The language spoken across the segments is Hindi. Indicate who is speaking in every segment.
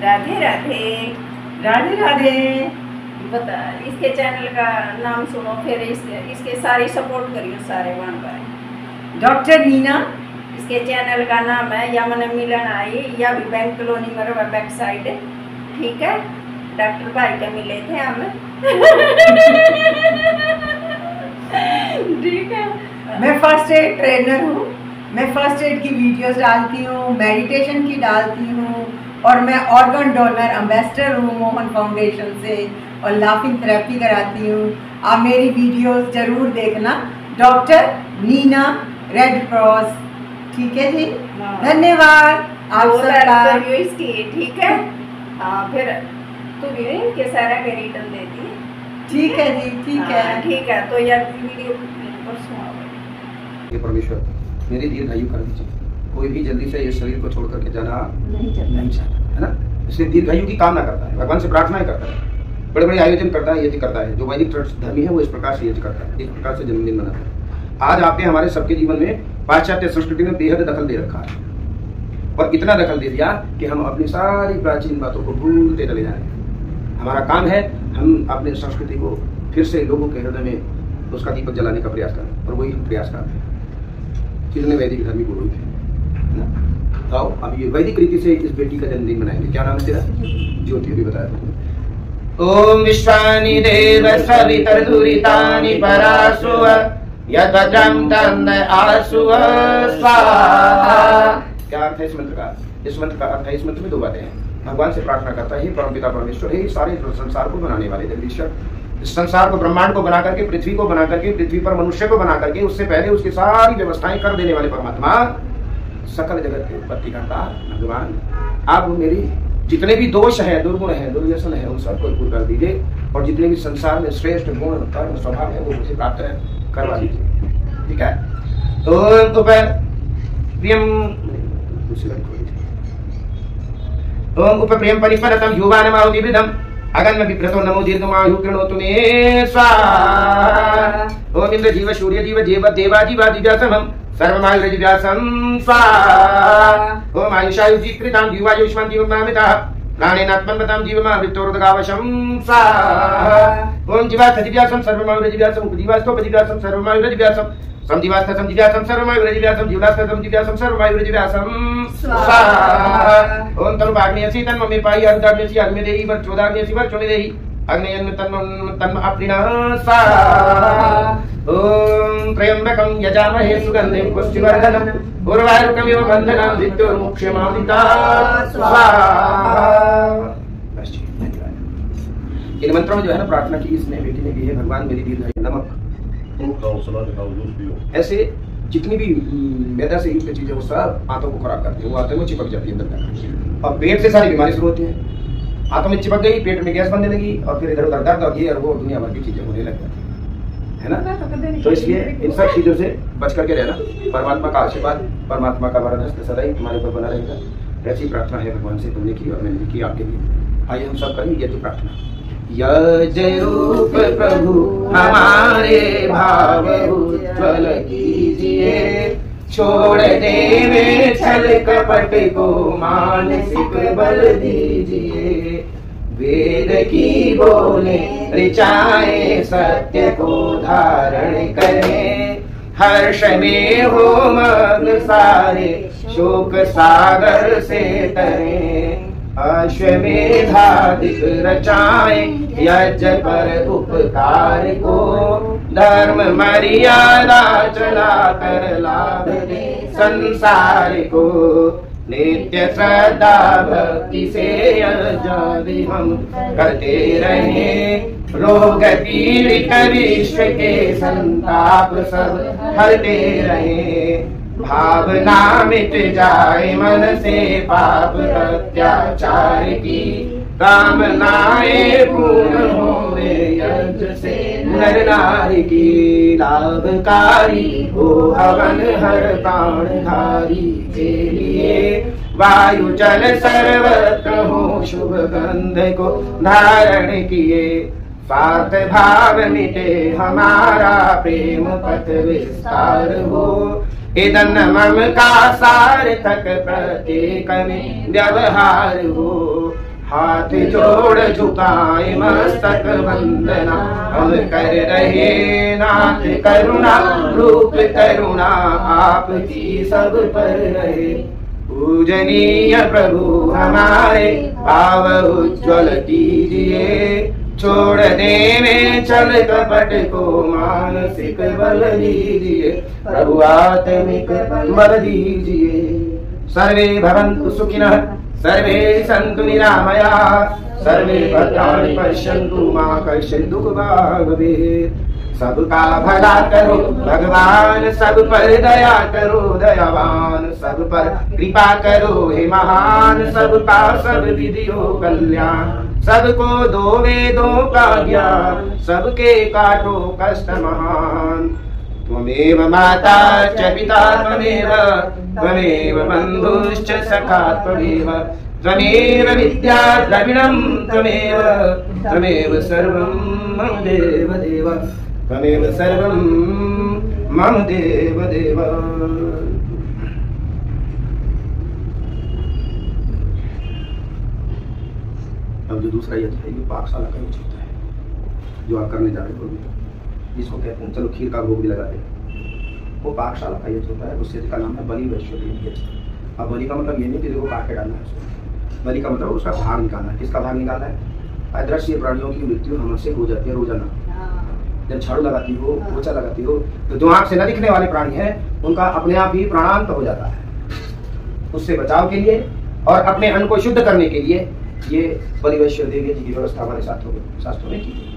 Speaker 1: राधे राधे।
Speaker 2: राधे राधे।
Speaker 1: बता, इसके चैनल का नाम सुनो, फिर इसके सारी सपोर्ट करियो सारे वन भाई।
Speaker 2: डॉक्टर नीना,
Speaker 1: इसके चैनल का नाम है या मैंने मिलन आई या भी बैंक कॉलोनी में बैक साइड, ठीक है। डॉक्टर भाई के मिले थे हम ठीक है।
Speaker 2: मैं फर्स्ट एड ट्रेनर हूँ। मैं फर्स्ट एड की वीडियोस डालती हूँ, मेडिटेशन की डालती हूँ, और मैं ऑर्गन डोनर एम्बेसडर हूँ मोहन फाउंडेशन से, और लाफिंग थेरेपी कराती हूँ। आप मेरी वीडियोस जरूर देखना। डॉक्टर नीना, रेड क्रॉस, ठीक है जी। धन्यवाद आप सबका।
Speaker 1: इसकी ठीक है। हाँ, फिर तू भी इनके सारा के रिटर्न देती है।
Speaker 2: ठीक है जी, ठीक है,
Speaker 1: ठीक है। तो यार वीडियो
Speaker 3: परमेश्वर मेरी दीर्घायु कर दीजिए। कोई भी जल्दी से इस शरीर को छोड़ करके जाना नहीं चाहता, है ना। इसलिए दीर्घायु की कामना करता है, भगवान से प्रार्थना ही करता है, बड़े बड़े आयोजन करता है, यज्ञ करता है। जो वैदिक धर्मी है वो इस प्रकार से यज्ञ करता है, इस प्रकार से जन्मदिन मनाता है। आज आपने हमारे सबके जीवन में पाश्चात्य संस्कृति में बेहद दखल दे रखा है, और इतना दखल दे दिया कि हम अपनी सारी प्राचीन बातों को भूलते चले जा रहे हैं। हमारा काम है हम अपने संस्कृति को फिर से लोगों के हृदय में उसका दीपक जलाने का प्रयास करें, और वही हम प्रयास करते हैं। कितने वैदिक धर्मी गुरु थे, है ना। तो अब ये वैदिक रीति से इस बेटी का जन्मदिन मनाएंगे। क्या नाम है तेरा? ज्योति भी बताया था।
Speaker 4: ओम विश्वानि देव सवितर्दुरितानि परासुव यद्वज्रं तन्न आसुव स्वाहा।
Speaker 3: क्या अर्थ है इस मंत्र का? इस मंत्र का अर्थ है, इस मंत्र में दो बातें हैं। भगवान से प्रार्थना करता है, परमपिता परमेश्वर है सारे संसार को बनाने वाले जगदीश्वर, इस संसार को, ब्रह्मांड को बना करके, पृथ्वी को बना करके, पृथ्वी पर मनुष्य को बना करके, उससे पहले उसकी सारी व्यवस्थाएं कर देने वाले परमात्मा, सकल जगत की उत्पत्ति करता भगवान। आप मेरी जितने भी दोष हैं, दुर्गुण हैं, दुर्व्यसन है, उन सबको दूर कर दीजिए, और जितने भी संसार में श्रेष्ठ गुण, कर्म, स्वभाव है वो मुझे प्राप्त करवा दीजिए, ठीक है। तो ओम उपप्रियम परिपरतम युवानमाहुतिवृद्धम अगन्म विप्रतो नमो दीर्घमायु कृणोतु मे स्वाहा। ओम इंद्र जीव सूर्य जीव देव देवादिव्यासमं सर्वमायुर्व्यासं स्वाहा। ओम आयुषायुजीकृतां जीवायुष्मान् जीवमामितः प्राणेनात्मन्वतां जीवमामृतोर्दगावशं स्वाहा। ओम जीवास्थदिव्यासं सर्वमायुर्व्यासं उपजीवास्थोपजीव्यासं सर्वमायुर्व्यासं समजीवास्थ समजीव्यासं सर्वमायुर्व्यासं जीवनास्थ समजीव्यासं सर्वमायुर्व्यासं स्वाहा। ओम तनुवाग्नेयसि तन्ममे पाहि अर्धाग्नेयसि अग्नेदेहि वर्चोदाग्नेयसि वर्चोमेदेहि अग्नेयन् तन्म अप्रिणः स्वाहा। ओम त्र्यंबकं यजामहे सुगन्धिं पुष्टिवर्धनम् उर्वारुकमिव बन्धनं मृत्युर्मुक्षयमामृता स्वाहा। इन मंत्रों में जो है ना प्रार्थना की इसने बेटी ने की है, भगवान मेरी दीर्घायु। नमक ऐसे जितनी भी मैदा से युक्त चीजें वो सब आंतों को खराब करती है, वो आंतों में चिपक जाती है अंदर, और पेट से सारी बीमारी शुरू होती है। आंतों में चिपक गई, पेट में गैस बनने लगी, और फिर इधर उधर दर्द और ये और वो दुनिया भर की चीजें होने लग जाती है ना। तो इसलिए इन सब चीजों से बच करके रहना। परमात्मा का आशीर्वाद, परमात्मा का वरद हस्त सदा ही तुम्हारे ऊपर बना रहेगा। ऐसी प्रार्थना है भगवान से तुमने की और मैंने की आपके लिए। आइए हम सब करें ये तो प्रार्थना। यज रूप प्रभु हमारे भाव उज्ज्वल कीजिए, छोड़ देवे छल कपट को मानसिक बल दीजिए। वेद की बोले ऋचाएं सत्य को धारण करें, हर्ष में हो मग्न सारे शोक सागर से तरें। अश्वमेधादिक रचाएं यज्ञ पर उपकार को, धर्म मर्यादा चला कर लाभ दे संसार को। नित्य श्रद्धा भक्ति से यज्ञ हम करते रहे, रोग पीड़ित विश्व के संताप सब हरते रहे। भावना मिट जाए मन से पाप अत्याचार की, कामनाएं पूर्ण होवे यज्ञ से नर नारी की। लाभकारी हो हवन हर प्राणधारी के लिए, वायु जल सर्वत्र हो शुभ गंध को धारण किए। स्वार्थ भाव मिटे हमारा प्रेम पथ विस्तार हो, इदन मम का सार्थक प्रत्येक में व्यवहार हो। हाथ जोड़ झुकाए मस्तक वंदना, हम कर रहे नाथ करुणा, रूप करुणा आपकी सब पर रहे। पूजनीय प्रभु हमारे भाव उज्ज्वल कीजिए, छोड़ देने चल कपट को मानसिक बल दीजिए, प्रभु आत्मिक बल दीजिए। सर्वे भवन्तु सुखिनः, सर्वे सन्तु निरामयाः, सर्वे भद्राणि पश्यन्तु मा कश्चित् दुःखभाग् भवेत्। सबका भला करो भगवान, सब पर दया करो दयावान, सब पर कृपा करो हे महान, सबका सब विधियो कल्याण, सबको दो वेदों का ज्ञान, सबके काटो कष्ट महान। त्वमेव माता च पिता त्वमेव, त्वमेव बन्धुश्च सखा त्वमेव, त्वमेव विद्या द्रविणं त्वमेव, त्वमेव सर्वं मम देव देव, त्वमेव सर्वं मम देव देव। अब जो दूसरा यज्ञ है ये पाकशाला का यज्ञ होता है, जो आप करने जा रहे हो, जिसको कहते हैं चलो खीर का भोग भी लगाते हैं, वो पाकशाला का यज्ञ होता है। उस यज्ञ का नाम है बलि वैश्वदेव यज्ञ। अब बलि का मतलब ये नहीं कि देखो काट के डालना है उसको, बलि का मतलब उसका भाग निकालना है। किसका भाग निकालना है? अदृश्य प्राणियों की मृत्यु हमसे हो जाती है रोजाना। जब झाड़ू लगाती हो, पोछा लगाती हो, तो जो आंख से न दिखने वाले प्राणी हैं उनका अपने आप ही प्राणांत हो जाता है। उससे बचाव के लिए और अपने अन्न को शुद्ध करने के लिए ये बलि वैश्वदेव जी की व्यवस्था हमारे शास्त्रों में की गई।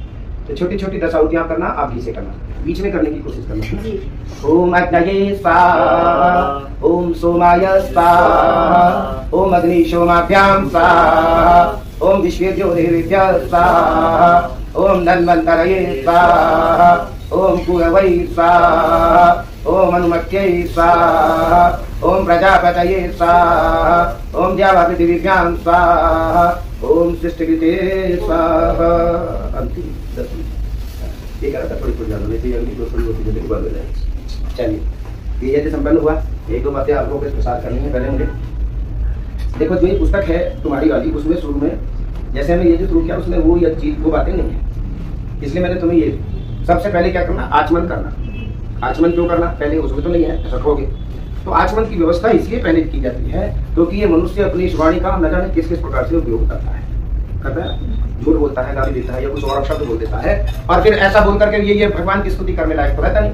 Speaker 3: तो छोटी छोटी दशाहुतियां करना, आप भी से करना, बीच में करने की कोशिश करना। ओम अग्नये स्वाहा, ओम सोमाय स्वाहा, ओम अग्नि सोमाभ्याम स्वाहा, ओम विश्वेद्योदेवेभ्यः स्वाहा, ओम धन्वन्तरये स्वाहा, ओम कुरवै स्वाहा, ओम अनुमत्यै स्वाहा, ओम प्रजापतये स्वाहा, ओम द्यावापृथिवीभ्यां स्वाहा, ओम सृष्टिकृते स्वाहा। अंतिम 10 ये करा था, थोड़ी ज्यादा नहीं थी, अगली थोड़ी होती जल्दी बात हो जाएगी। चलिए ये यज्ञ संपन्न हुआ। एक दो बातें आप लोगों के प्रसाद करनी है। पहले मुझे देखो, जो ये पुस्तक है तुम्हारी वाली, उसमें शुरू में जैसे हमने ये जो शुरू किया उसमें वो ये चीज वो बातें नहीं है, इसलिए मैंने तुम्हें ये सबसे पहले क्या करना, आचमन करना। आचमन क्यों करना? पहले उसमें तो नहीं है, रखोगे तो आचमन की व्यवस्था इसलिए पहले की जाती है क्योंकि ये मनुष्य अपनी इस वाणी का न जाने किस किस प्रकार से उपयोग करता है, झूठ बोलता है, गाली देता है या कुछ और शब्द बोल देता है, और फिर ऐसा बोल करके ये भगवान की स्तुति करने लायक तो रहता नहीं।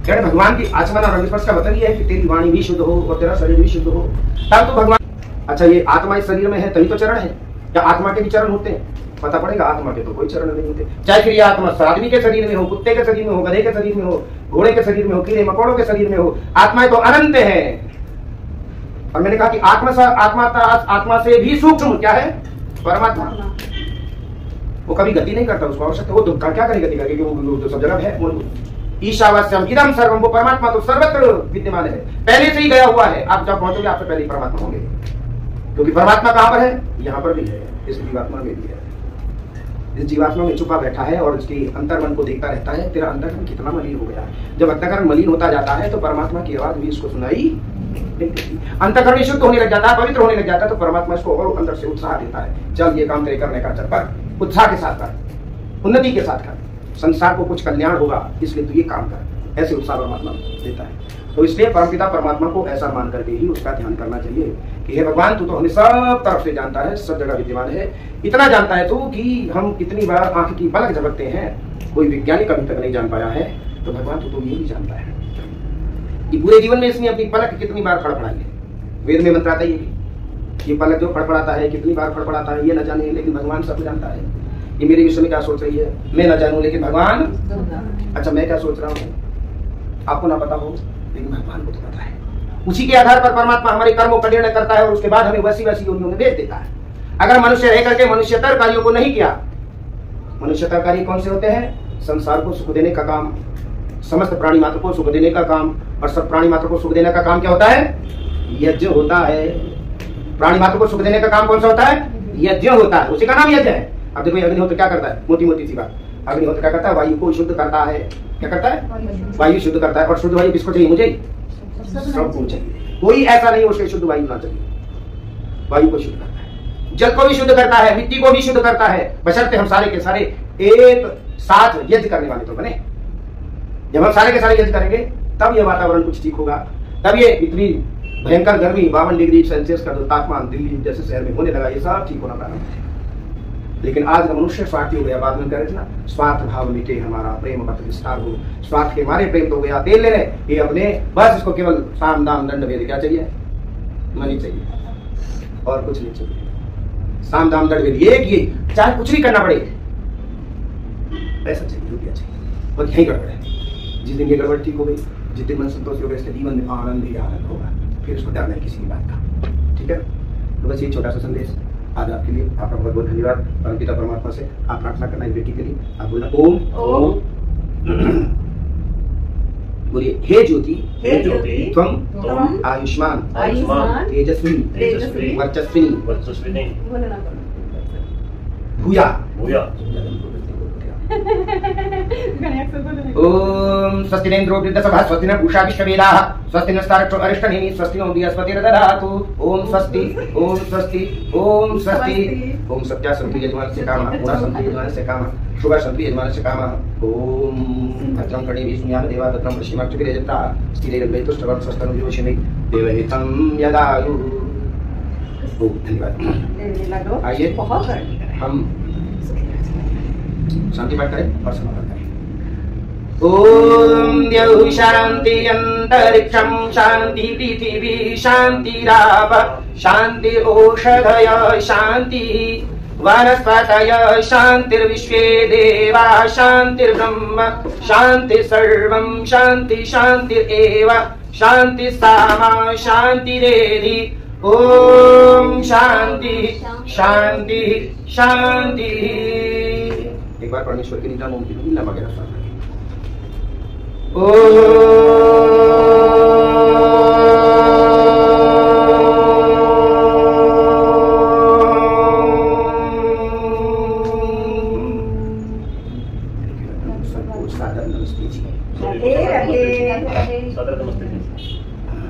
Speaker 3: क्या भगवान की आचमन और अंगस्पर्श का मतलब ये है कि तेरी वाणी भी शुद्ध हो और तेरा शरीर भी शुद्ध हो, तब तो भगवान। अच्छा, ये आत्मा इस शरीर में है तभी तो चरण है, क्या आत्मा के भी चरण होते हैं? पता पड़ेगा, आत्मा के तो कोई चरण नहीं होते। चाहे फिर ये आत्मा आदमी के शरीर में हो, कुत्ते के शरीर में हो, गधे के शरीर में हो, घोड़े के शरीर में हो, कीड़े मकोड़ों के शरीर में हो, आत्माएं तो अनंत है। और मैंने कहा कि आत्मा से भी सूक्ष्म क्या है? परमात्मा। वो कभी गति नहीं करता, उसको आवश्यकता वो क्या करे गति करके, वो तो सब जगह है मौजूद। ईशावास्यम इदम सर्वम, वो परमात्मा तो सर्वत्र विद्यमान है, पहले से ही गया हुआ है। आप जब पहुंचोगे आपसे पहले ही परमात्मा होंगे, क्योंकि परमात्मा कहां पर है? यहाँ पर भी है, इस जीवात्मा में भी है। इस जीवात्मा में छुपा बैठा है और उसकी अंतर्मन को देखता रहता है, तेरा अंतर्मन कितना मलिन हो गया है। जब अंतःकरण मलिन होता जाता है तो परमात्मा की आवाज भी इसको सुनाई नहीं देती। अंतःकरण शुद्ध होने लग जाता है, पवित्र होने लग जाता है, तो परमात्मा इसको और अंदर से उत्साह देता है, चल ये काम तेरे करने का, चल पर उत्साह के साथ कर, उन्नति के साथ कर, संसार को कुछ कल्याण होगा इसलिए तू ये काम कर, ऐसे उत्साह परमात्मा देता है। तो इसलिए परमपिता परमात्मा को ऐसा मान करके ही उसका ध्यान करना चाहिए कि हे भगवान, तू तो हमें सब तरफ से जानता है, सब जगह विद्यमान है। इतना जानता है तू कि हम कितनी बार आंख की पलक झपकते हैं, कोई वैज्ञानिक अभी तक नहीं जान पाया है। तो भगवान तू तो ये भी जानता है कि पूरे जीवन में इसने अपनी पलक कितनी बार फड़फड़ाई है। वेद में मंत्र आता है ये पलक जो फड़फड़ाता है कितनी बार फड़फड़ाता है, ये न जाने, लेकिन भगवान सब जानता है। ये मेरे विषय में क्या सोच रही है मैं न जानूं, लेकिन भगवान, अच्छा मैं क्या सोच रहा हूँ आपको ना पता हो, लेकिन भगवान को तो पता है। उसी के आधार पर परमात्मा हमारे कर्मों का निर्णय करता है और उसके बाद हमें वैसी वैसी योनियों में भेज देता है। अगर मनुष्य रह करके मनुष्यतर कार्यों को नहीं किया, मनुष्यतर कार्य कौन से होते हैं? संसार को सुख देने का काम, समस्त प्राणी मात्र को सुख देने का काम, और सब प्राणी मात्र को सुख देने का काम क्या होता है? यज्ञ होता है। प्राणी मात्र को सुख देने का काम कौन सा होता है? यज्ञ होता है, उसी का नाम यज्ञ है। अब देखो अग्निहोत्र क्या करता है? मोटी मोटी सी बात, अग्निहोत्र क्या करता है? वायु को शुद्ध करता है। क्या करता है? वायु शुद्ध करता है। और शुद्ध वायु किसको चाहिए? मुझे, सबको चाहिए। कोई ऐसा नहीं उसके शुद्ध वायु ना चाहिए, वायु को शुद्ध करता है। जल को भी शुद्ध करता है, मिट्टी को भी शुद्ध करता है, बशर्ते हम सारे के सारे एक साथ यज्ञ करने वाले तो बने। जब हम सारे के सारे यज्ञ करेंगे तब ये वातावरण कुछ ठीक होगा, तब ये इतनी भयंकर गर्मी 52 डिग्री सेल्सियस का जो तापमान दिल्ली जैसे शहर में होने लगा, ये सब ठीक होना प्रारंभ है। लेकिन आज का मनुष्य स्वार्थी हो गया। बाद में कह रहे थे ना, स्वार्थ भाव मिटे हमारा, प्रेम मत विस्तार हो। स्वार्थ के मारे प्रेम तो हो गया, तेल ले रहे ये अपने, बस इसको केवल साम दाम दंड भेद क्या चाहिए, मनी चाहिए और कुछ नहीं चाहिए। साम दाम दंड भेद ये कि चाहे कुछ भी करना पड़े, पैसा चाहिए, रुपया चाहिए, और यही गड़बड़ है। जिस दिन ये गड़बड़ ठीक हो गई, जिस दिन मन संतोष होगा, इसके जीवन में आनंद ही आनंद होगा, फिर उसको डर नहीं किसी की बात का। ठीक है, तो बस ये छोटा सा संदेश आज आपके लिए। आपका बहुत बहुत धन्यवाद। परमपिता परमात्मा से आप प्रार्थना करना इस बेटी के लिए। आप बोलना ओम ओम। बोलिए हे ज्योति त्वम आयुष्मान तेजस्विनी वर्चस्विनी भूया। ओम स्वस्ति नेन्द्रो वृद्धसभा स्वस्ति न पूषा विश्ववेदाः स्वस्ति नस्तारक्षो अरिष्टनेमिः स्वस्ति नो बृहस्पतिर्दधातु। ओम स्वस्ति ओम स्वस्ति ओम स्वस्ति। ओम सत्या सन्ति यजमानस्य कामः, गुणा सन्ति यजमानस्य कामः, शुभा सन्ति यजमानस्य कामः। ओम भद्रं कर्णेभिः शृणुयाम देवाः, भद्रं पश्येमाक्षभिर्यजत्राः, स्थिरैर्भद्रैस्तुष्टुवां स्वस्तिर्विजोषिणी देवहितं यदायुः। धन्यवाद। आइए हम शांति पाठ करें और समापन करें। ओम द्यौः शांति अंतरिक्षं शांति पृथिवी शांतिराप शांति ओषधयः शांति वनस्पतयः शांतिर्विश्वे देवा शांतिर्ब्रह्म शांति सर्वं शांति शांतिरेव शांति सामा शांतिरेधि। ओम शांति शांति शांति। एक बार परमेश्वर के निदान ओम की लीला वगैरह सुना।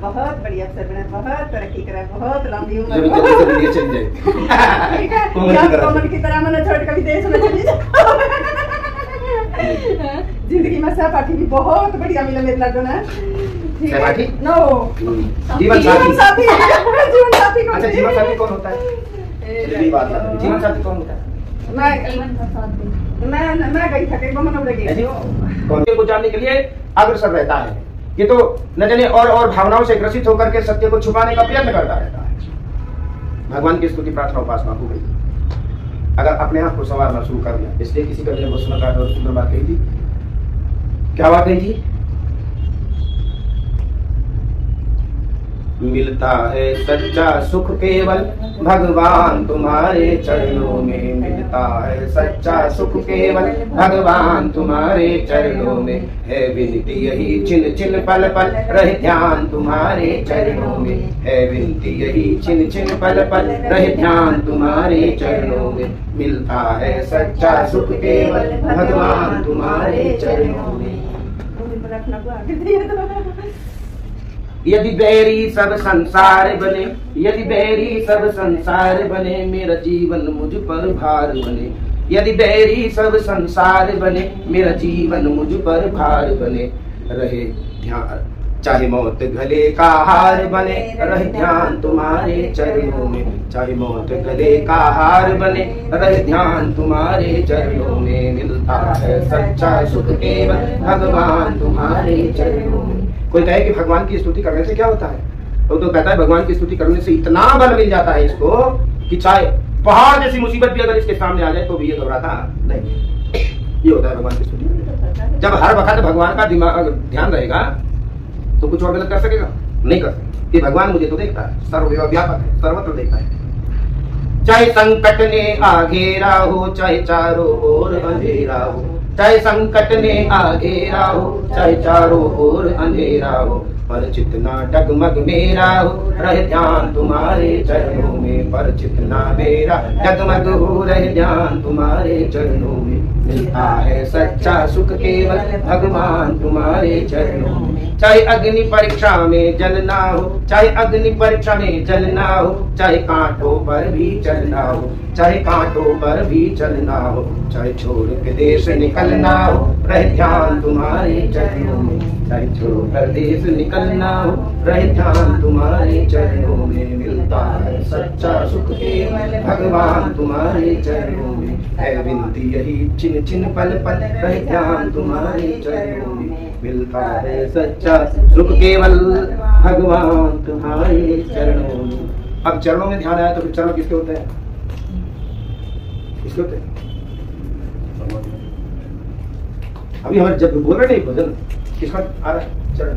Speaker 2: बहुत बढ़िया सर, बहुत तरक्की करा, बहुत लंबी उम्र, कमल की तरह मैंने छोड़ कर विदेश में चली जाऊं। जिंदगी में सहपाठी भी बहुत बढ़िया मिला मेरे लगो ना।
Speaker 3: सहपाठी?
Speaker 2: नो,
Speaker 3: जीवन साथी।
Speaker 2: जीवन साथी कौन?
Speaker 3: अच्छा, जीवन साथी कौन होता है? चलिए बात है, जीवन साथी कौन होता है?
Speaker 2: मैं गई था कहीं घूमने उड़ गई।
Speaker 3: कौन को जानने के लिए अग्रसर रहता है, ये तो न जाने और भावनाओं से ग्रसित होकर के सत्य को छुपाने का प्रयत्न करता रहता है। भगवान की स्तुति प्रार्थना उपासना हो गई, अगर अपने आप को संवारना शुरू कर दिया। इसलिए किसी का मैंने बहुत सुंदर बात कही थी। क्या बात कही थी? मिलता है सच्चा सुख केवल भगवान तुम्हारे चरणों में, मिलता है सच्चा सुख केवल भगवान तुम्हारे चरणों में, है विनती यही चिन चिन पल पल रहे ध्यान तुम्हारे चरणों में, है विनती यही चिन चिन पल पल रहे ध्यान तुम्हारे चरणों में, मिलता है सच्चा सुख केवल भगवान तुम्हारे चरणों में। यदि बैरी सब संसार बने, यदि बैरी सब संसार बने, मेरा जीवन मुझ पर भार बने, यदि बैरी सब संसार बने, मेरा जीवन मुझ पर भार बने, रहे ध्यान चाहे मौत गले का हार बने, रहे ध्यान तुम्हारे चरणों में, चाहे मौत गले का हार बने, रहे ध्यान तुम्हारे चरणों में, मिलता है सच्चा सुख केवल भगवान तुम्हारे चरणों में। कोई कहे कि भगवान की स्तुति करने से क्या होता है, तो कहता है भगवान की स्तुति करने से इतना बल मिल जाता है इसको कि चाहे पहाड़ जैसी मुसीबत भी अगर इसके सामने आ जाए तो भी ये घबराता नहीं। ये होता है भगवान की स्तुति। जब हर वक्त भगवान का दिमाग ध्यान रहेगा तो कुछ और गलत कर सकेगा नहीं कर सकते। ये भगवान मुझे तो देखता है, सर्वव्यापक है, सर्वत्र देखता है। चाहे संकट ने आघेरा हो, चाहे चारों ओर अंधेरा हो, चाहे संकट ने आघेरा हो, चाहे चारों ओर अंधेरा हो, पर चितना डगमग मेरा हो रहे ध्यान तुम्हारे चरणों में, पर चितना मेरा डगमग हो रहे ध्यान तुम्हारे चरणों में। मिलता है सच्चा सुख केवल भगवान तुम्हारे चरणों में। चाहे अग्नि परीक्षा में जलना हो, चाहे अग्नि परीक्षा में जलना हो, चाहे कांटों पर भी चलना हो, चाहे कांटों पर भी चलना हो, चाहे छोड़ के देश निकलना हो रहे ध्यान तुम्हारे चरणों में, चाहे छोड़ कर देश निकलना हो रहे ध्यान तुम्हारे चरणों में। मिलता है सच्चा सुख केवल भगवान तुम्हारे चरणों में, है विनती यही छिन छिन पल पल रहे ध्यान तुम्हारे चरणों में। मिलता है सच्चा सुख केवल भगवान तुम्हारे चरणों में। अब चरणों में ध्यान आया तो फिर चरण किसके होते हैं? किसके होते हैं? अभी हमारे जब बोल रहे नहीं भजन किसका आ रहा है? चरण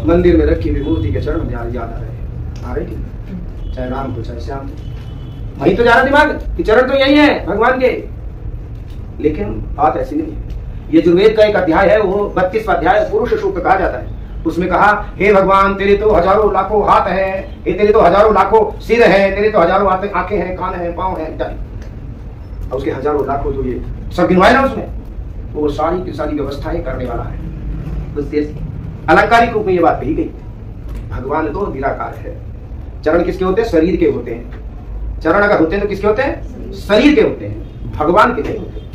Speaker 3: मंदिर में रखी विभूति के चरण ध्यान याद आ रहे हैं, आ रहे हैं, चाहे राम को चाहे श्याम को, वही तो जा रहा दिमाग कि चरण तो यही है भगवान के। लेकिन बात ऐसी नहीं है। ये यजुर्वेद का एक अध्याय है, वो 32वां अध्याय पुरुष सूक्त कहा जाता है। उसमें कहा, हे भगवान तेरे तो हजारों लाखों हाथ है, हे तेरे तो हजारों लाखों सिर है, तेरे तो हजारों आंखें हैं, कान है, पांव है इत्यादि। और उसके हजारों लाखों जो ये सब गिनवाए ना उसमें, वो सारी की सारी व्यवस्थाएं करने वाला है। उससे अलंकारिक रूप में ये बात कही गई। भगवान तो निराकार है। चरण किसके होते हैं? शरीर के होते हैं। चरण अगर होते हैं तो किसके होते हैं? शरीर के होते हैं, भगवान के नहीं होते।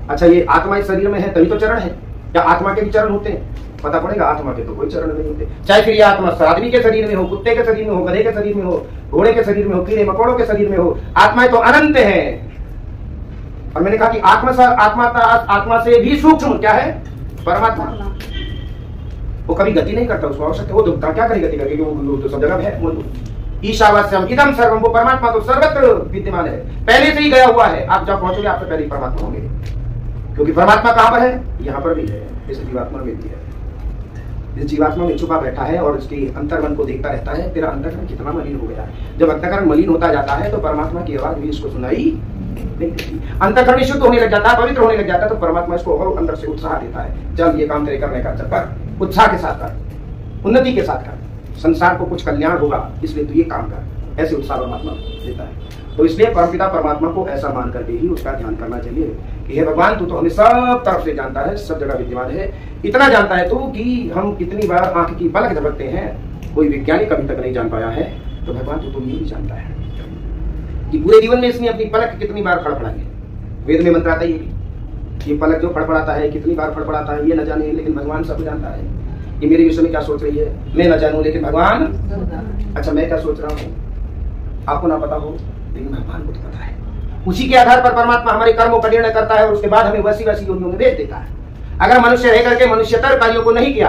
Speaker 3: अच्छा, ये आत्मा इस शरीर में है तभी तो चरण है, या आत्मा के भी चरण होते हैं? पता पड़ेगा आत्मा के तो कोई चरण नहीं होते। चाहे फिर ये आत्मा आदमी के शरीर में हो, कुत्ते के शरीर में हो, गधे के शरीर में हो, घोड़े के शरीर में हो, कीड़े मकोड़ों के शरीर में हो, आत्माएं तो अनंत है। और मैंने कहा कि आत्मा से भी सूक्ष्म क्या है? परमात्मा। वो कभी गति नहीं करता, उसको आवश्यकता वो तो क्या करे गति करके, वो तो सब जगह है। ईशावास्यम इदम सर्वम, वो परमात्मा तो सर्वत्र विद्यमान है, पहले से ही गया हुआ है। आप जब पहुंचोगे आपसे पहले ही परमात्मा होंगे, क्योंकि परमात्मा कहां पर है? यहाँ पर भी है, इस जीवात्मा में भी है। इस जीवात्मा में छुपा बैठा है और उसकी अंतर्मन को देखता रहता है, तेरा अंतःकरण कितना मलिन हो गया है। जब अंतःकरण मलिन होता जाता है तो परमात्मा की आवाज भी इसको सुनाई नहीं देती। अंतःकरण शुद्ध होने लग जाता है, पवित्र होने लग जाता है, तो परमात्मा इसको और अंदर से उत्साह देता है, चल ये काम तेरे करने का, चल कर, उत्साह के साथ कर, उन्नति के साथ कर, संसार को कुछ कल्याण होगा इसलिए तू ये काम कर, ऐसे उत्साह परमात्मा देता है। तो इसलिए परमपिता परमात्मा को ऐसा मान करके ही उसका ध्यान करना चाहिए कि हे भगवान, तू तो हमें सब तरफ से जानता है, सब जगह विद्यमान है। इतना जानता है तू कि हम कितनी बार आंख की पलक झपकते हैं, कोई वैज्ञानिक अभी तक नहीं जान पाया है। तो भगवान तू तो ये भी जानता है कि पूरे जीवन में इसने अपनी पलक कितनी बार फड़फड़ाई है। वेद में मंत्र आता है ये पलक जो फड़फड़ाता है कितनी बार फड़फड़ाता है ये न जाने, लेकिन भगवान सब जानता है। ये मेरे विषय में क्या सोच रही है मैं न जानूं, लेकिन भगवान, अच्छा मैं क्या सोच रहा हूँ आपको ना पता हो, लेकिन भगवान को तो पता है। उसी के आधार पर परमात्मा हमारे कर्मों का निर्णय करता है और उसके बाद हमें वैसी योनियों में भेज देता है। अगर मनुष्य रह करके मनुष्यतर कार्यों को नहीं किया